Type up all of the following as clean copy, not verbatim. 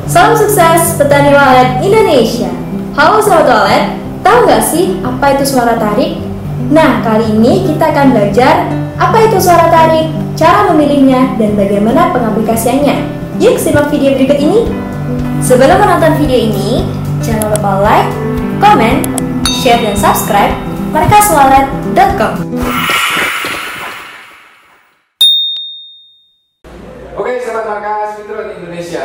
Salam sukses petani walet Indonesia. Halo sobat walet, tahu nggak sih apa itu suara tarik? Nah, kali ini kita akan belajar apa itu suara tarik, cara memilihnya, dan bagaimana pengaplikasiannya. Yuk simak video berikut ini. Sebelum menonton video ini, jangan lupa like, komen, share, dan subscribe markaswalet.com. Oke, sahabat Markas Fitron Indonesia,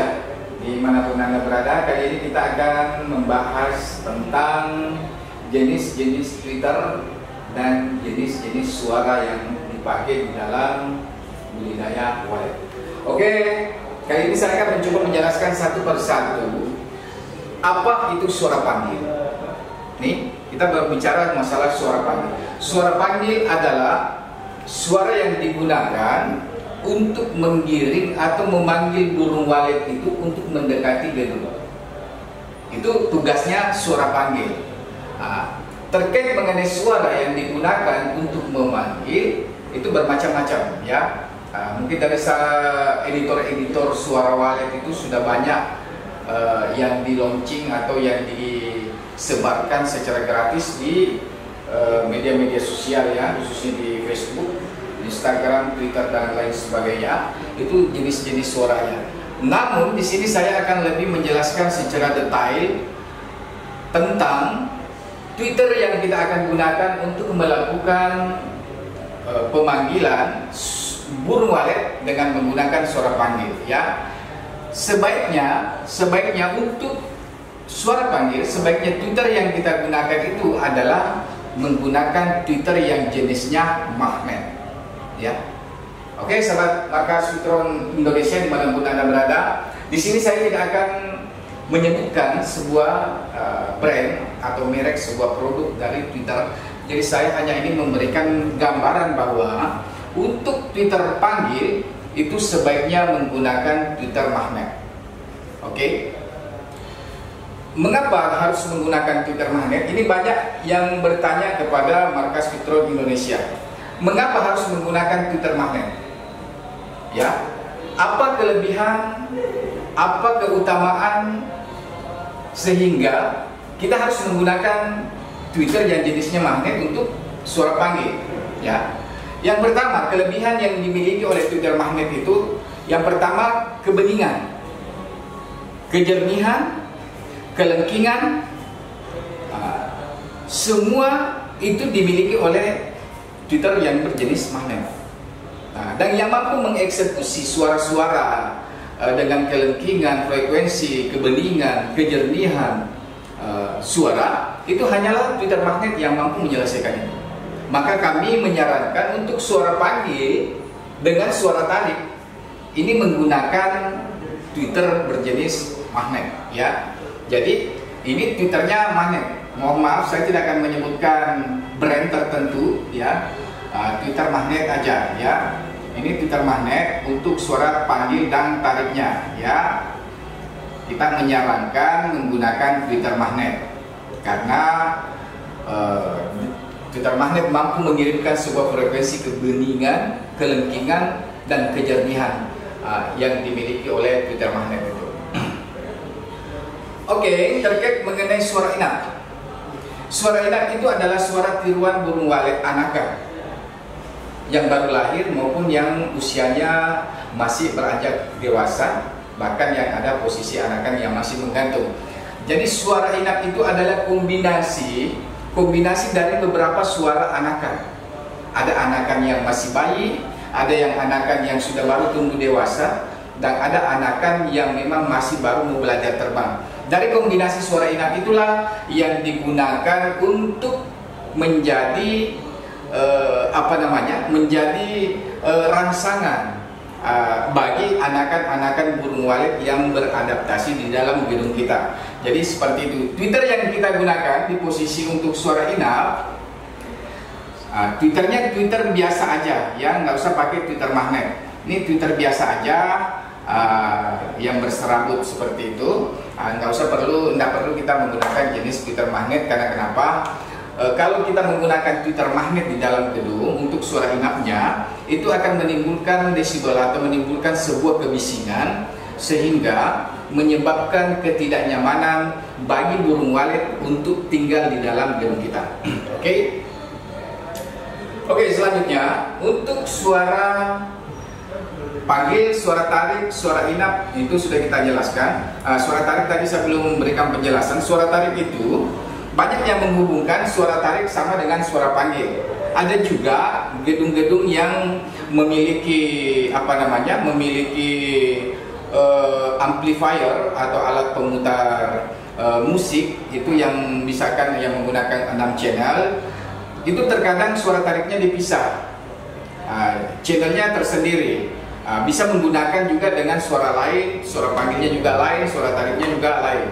dimanapun Anda berada, kali ini kita akan membahas tentang jenis-jenis Twitter dan jenis-jenis suara yang dipakai di dalam budidaya walet. Oke, kali ini saya akan mencoba menjelaskan satu persatu apa itu suara panggil. Nih, kita berbicara masalah suara panggil. Suara panggil adalah suara yang digunakan untuk menggiring atau memanggil burung walet itu untuk mendekati gedung. Itu tugasnya suara panggil. Terkait mengenai suara yang digunakan untuk memanggil itu bermacam-macam ya. Mungkin dari editor-editor suara walet itu sudah banyak yang di launching atau yang disebarkan secara gratis di media-media sosial ya, khususnya di Facebook, Instagram, Twitter, dan lain sebagainya. Itu jenis-jenis suaranya. Namun di sini saya akan lebih menjelaskan secara detail tentang Twitter yang kita akan gunakan untuk melakukan pemanggilan burung walet dengan menggunakan suara panggil ya. Sebaiknya untuk suara panggil, sebaiknya Twitter yang kita gunakan itu adalah menggunakan Twitter yang jenisnya magnet. Ya, oke, sahabat Markas Fitron Indonesia dimanapun Anda berada, di sini saya tidak akan menyebutkan sebuah brand atau merek sebuah produk dari Twitter. Jadi saya hanya ingin memberikan gambaran bahwa untuk Twitter panggil itu sebaiknya menggunakan Twitter magnet. Oke. Mengapa harus menggunakan Twitter magnet? Ini banyak yang bertanya kepada Markas Fitron Indonesia. Mengapa harus menggunakan Twitter magnet? Ya, apa kelebihan, apa keutamaan sehingga kita harus menggunakan Twitter yang jenisnya magnet untuk suara panggil? Ya, yang pertama kelebihan yang dimiliki oleh Twitter magnet itu, yang pertama kebeningan, kejernihan, kelengkingan, semua itu dimiliki oleh Twitter yang berjenis magnet. Dan yang mampu mengeksekusi suara-suara dengan kelengkingan, frekuensi, kebeningan, kejernihan suara, itu hanyalah Twitter magnet yang mampu menyelesaikan itu. Maka kami menyarankan untuk suara panggil dengan suara tarik ini menggunakan Twitter berjenis magnet ya. Jadi ini Twitternya magnet. Mohon maaf, saya tidak akan menyebutkan brand tertentu ya. Twitter magnet aja ya. Ini Twitter magnet untuk suara panggil dan tariknya ya. Kita menyarankan menggunakan Twitter magnet karena Twitter magnet mampu mengirimkan sebuah frekuensi kebeningan, kelengkingan, dan kejernihan yang dimiliki oleh Twitter magnet itu. Oke, terkait mengenai suara inap. Suara inap itu adalah suara tiruan burung walet anakan yang baru lahir maupun yang usianya masih beranjak dewasa, bahkan yang ada posisi anakan yang masih menggantung. Jadi suara inap itu adalah kombinasi dari beberapa suara anakan. Ada anakan yang masih bayi, ada yang anakan yang sudah baru tumbuh dewasa, dan ada anakan yang memang masih baru mau belajar terbang. Dari kombinasi suara inap itulah yang digunakan untuk menjadi rangsangan bagi anakan-anakan burung walet yang beradaptasi di dalam gedung kita. Jadi seperti itu. Twitter yang kita gunakan di posisi untuk suara inap, Twitternya Twitter biasa aja ya, nggak usah pakai Twitter magnet. Ini Twitter biasa aja yang berserabut seperti itu. Nggak perlu kita menggunakan jenis Twitter magnet. Karena kenapa? Kalau kita menggunakan Twitter magnet di dalam gedung untuk suara inapnya, itu akan menimbulkan desibel atau menimbulkan sebuah kebisingan, sehingga menyebabkan ketidaknyamanan bagi burung walet untuk tinggal di dalam gedung kita. Oke, selanjutnya untuk suara panggil, suara tarik, suara inap itu sudah kita jelaskan. Suara tarik tadi saya belum memberikan penjelasan. Suara tarik itu banyak yang menghubungkan suara tarik sama dengan suara panggil. Ada juga gedung-gedung yang memiliki amplifier atau alat pemutar musik itu yang misalkan yang menggunakan 6 channel. Itu terkadang suara tariknya dipisah, channelnya tersendiri. Bisa menggunakan juga dengan suara lain, suara panggilnya juga lain, suara tariknya juga lain.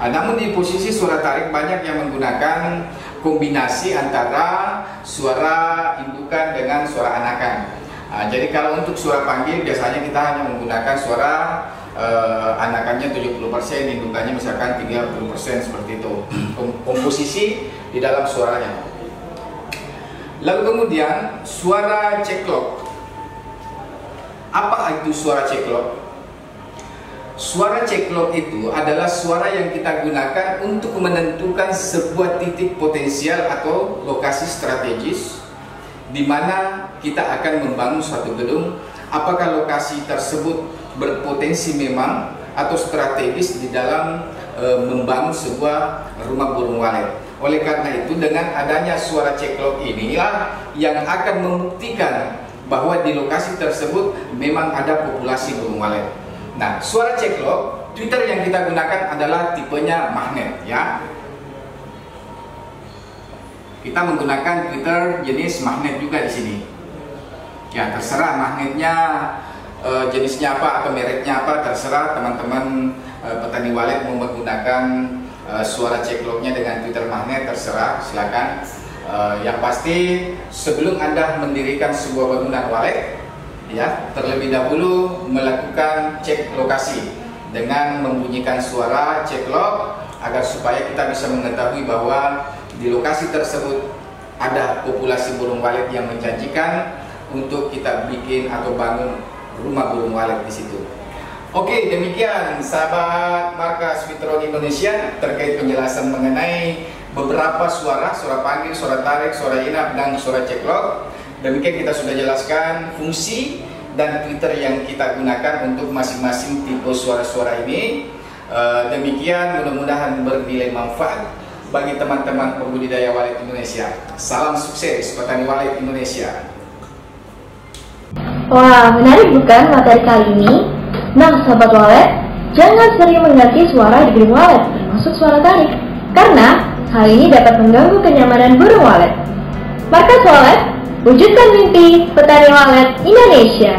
Namun di posisi suara tarik banyak yang menggunakan kombinasi antara suara indukan dengan suara anakan. Jadi kalau untuk suara panggil biasanya kita hanya menggunakan suara anakannya 70%, indukannya misalkan 30% seperti itu. Komposisi di dalam suaranya. Lalu kemudian suara ceklok. Apa itu suara ceklok? Suara ceklok itu adalah suara yang kita gunakan untuk menentukan sebuah titik potensial atau lokasi strategis di mana kita akan membangun suatu gedung. Apakah lokasi tersebut berpotensi memang atau strategis di dalam membangun sebuah rumah burung walet. Oleh karena itu, dengan adanya suara ceklok inilah yang akan membuktikan bahwa di lokasi tersebut memang ada populasi burung walet. Nah, suara ceklok, Twitter yang kita gunakan adalah tipenya magnet, ya. Kita menggunakan Twitter jenis magnet juga di sini. Ya, terserah magnetnya jenisnya apa atau mereknya apa, terserah teman-teman petani walet mau menggunakan suara cekloknya dengan Twitter magnet, terserah, silakan. Yang pasti sebelum Anda mendirikan sebuah bangunan walet, ya, terlebih dahulu melakukan cek lokasi dengan membunyikan suara ceklok agar supaya kita bisa mengetahui bahwa di lokasi tersebut ada populasi burung walet yang menjanjikan untuk kita bikin atau bangun rumah burung walet di situ. Oke, demikian sahabat Markas Fitron Indonesia terkait penjelasan mengenai beberapa suara panggil, suara tarik, suara inap, dan suara ceklok. Demikian kita sudah jelaskan fungsi dan Twitter yang kita gunakan untuk masing-masing tipe suara-suara ini. Demikian, mudah-mudahan bernilai manfaat bagi teman-teman pembudidaya walet Indonesia. Salam sukses petani walet Indonesia. Wah, menarik bukan materi kali ini? Nah, sahabat walet, jangan sering mengganti suara di gedung walet, termasuk suara tarik, karena hal ini dapat mengganggu kenyamanan burung walet. Markas Walet, wujudkan mimpi petani walet Indonesia.